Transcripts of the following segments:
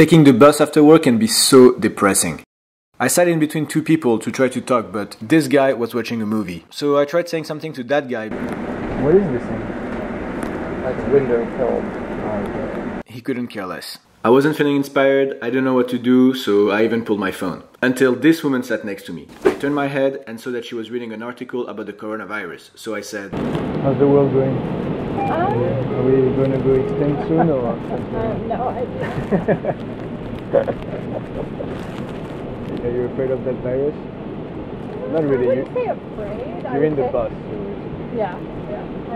Taking the bus after work can be so depressing. I sat in between two people to try to talk, but this guy was watching a movie. So I tried saying something to that guy. What is this thing? That's window film. He couldn't care less. I wasn't feeling inspired, I didn't know what to do, so I even pulled my phone. Until this woman sat next to me. I turned my head and saw that she was reading an article about the coronavirus. So I said, "How's the world going? Are we going to go extinct soon or something?" No idea. Are you afraid of that virus? Not really. I wouldn't say afraid. You're in the bus. So yeah.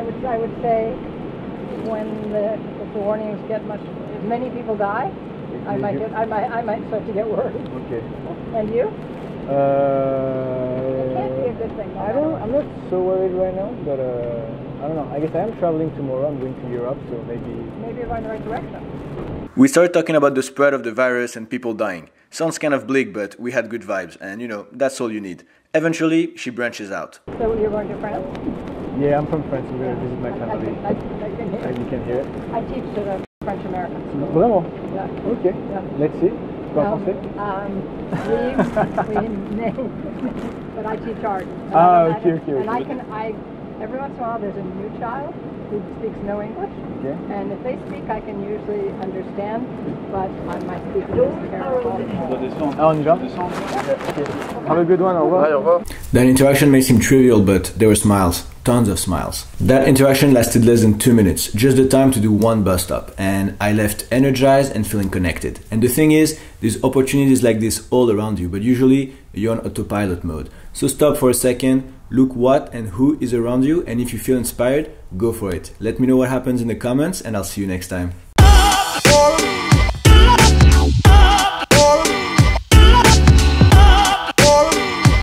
I would say when if the warnings get if many people die, I might start to get worried. Okay. And you? It can't be a good thing. I'm not so worried right now, but I don't know. I guess I am traveling tomorrow. I'm going to Europe, so maybe you're going the right direction. We started talking about the spread of the virus and people dying. Sounds kind of bleak, but we had good vibes, and you know, that's all you need. Eventually, she branches out. So you're going to France? Yeah, I'm from France. I'm going to visit my family. I can hear it. You can hear it? I teach to the French Americans. Vraiment? Yeah. Ok. Yeah. Let's see. Parle français? But I teach art. Okay. And every once in a while there's a new child who speaks no English. Okay. And if they speak, I can usually understand, but my speaking is terrible. On y va? Have a good one. Au revoir. That interaction may seem trivial, but there were smiles. Tons of smiles. That interaction lasted less than 2 minutes, just the time to do one bus stop, and I left energized and feeling connected. And the thing is, there's opportunities like this all around you, but usually you're on autopilot mode. So stop for a second, look what and who is around you, and if you feel inspired, go for it. Let me know what happens in the comments, and I'll see you next time.